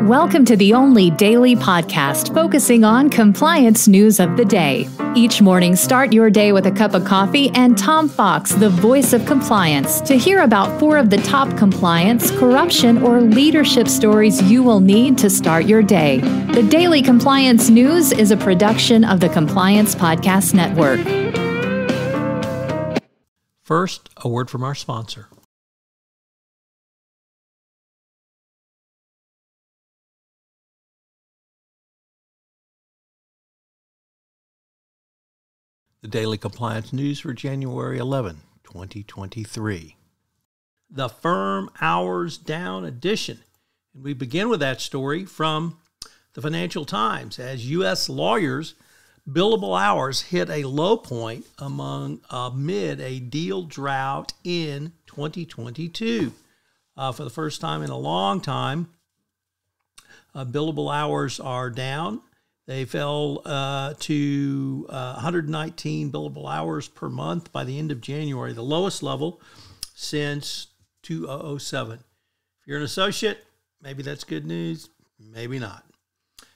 Welcome to the only daily podcast focusing on compliance news of the day. Each morning, start your day with a cup of coffee and Tom Fox, the voice of compliance, to hear about 4 of the top compliance, corruption, or leadership stories you will need to start your day. The Daily Compliance News is a production of the Compliance Podcast Network. First, a word from our sponsor. The Daily Compliance News for January 11, 2023. The Firm Hours Down edition. And we begin with that story from the Financial Times as U.S. lawyers' billable hours hit a low point amid a deal drought in 2022. For the first time in a long time, billable hours are down. They fell to 119 billable hours per month by the end of January, the lowest level since 2007. If you're an associate, maybe that's good news, maybe not.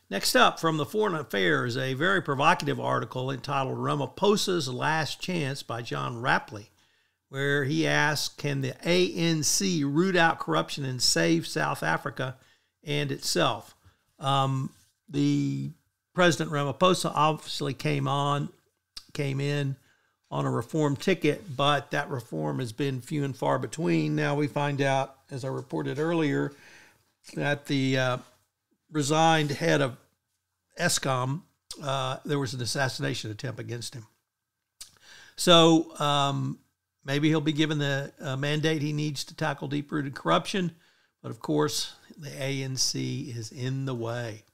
Next up, from the Foreign Affairs, a very provocative article entitled Ramaphosa's Last Chance by John Rapley, where he asks, can the ANC root out corruption and save South Africa and itself? The President Ramaphosa obviously came in on a reform ticket, but that reform has been few and far between. Now we find out, as I reported earlier, that the resigned head of ESCOM, there was an assassination attempt against him. So maybe he'll be given the mandate he needs to tackle deep-rooted corruption, but of course the ANC is in the way.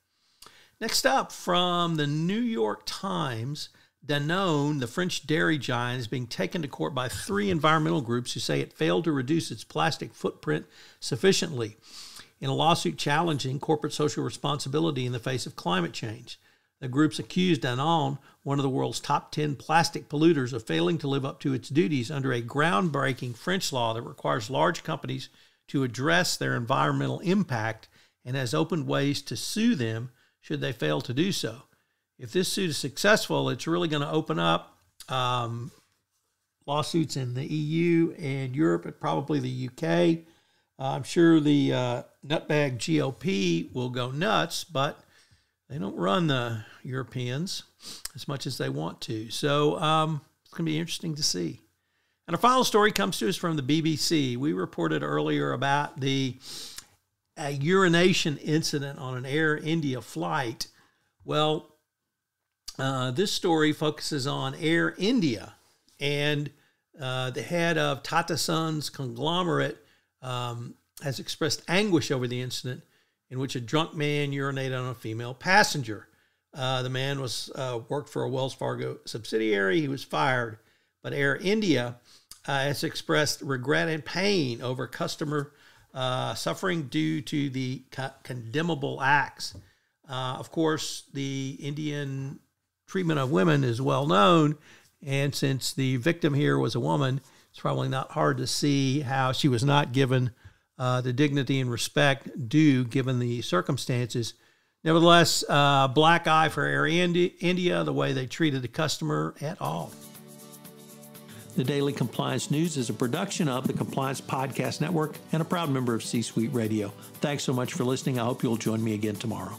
Next up, from the New York Times, Danone, the French dairy giant, is being taken to court by 3 environmental groups who say it failed to reduce its plastic footprint sufficiently in a lawsuit challenging corporate social responsibility in the face of climate change. The groups accused Danone, one of the world's top 10 plastic polluters, of failing to live up to its duties under a groundbreaking French law that requires large companies to address their environmental impact and has opened ways to sue them should they fail to do so. If this suit is successful, it's really going to open up lawsuits in the EU and Europe, and probably the UK. I'm sure the nutbag GOP will go nuts, but they don't run the Europeans as much as they want to. So it's going to be interesting to see. And our final story comes to us from the BBC. We reported earlier about a urination incident on an Air India flight. Well, this story focuses on Air India, and the head of Tata Sons conglomerate has expressed anguish over the incident in which a drunk man urinated on a female passenger. The man worked for a Wells Fargo subsidiary. He was fired, but Air India has expressed regret and pain over customer suffering due to the condemnable acts. Of course, the Indian treatment of women is well known, and since the victim here was a woman, it's probably not hard to see how she was not given the dignity and respect due given the circumstances. Nevertheless, black eye for Air India, the way they treated the customer at all. The Daily Compliance News is a production of the Compliance Podcast Network and a proud member of C-Suite Radio. Thanks so much for listening. I hope you'll join me again tomorrow.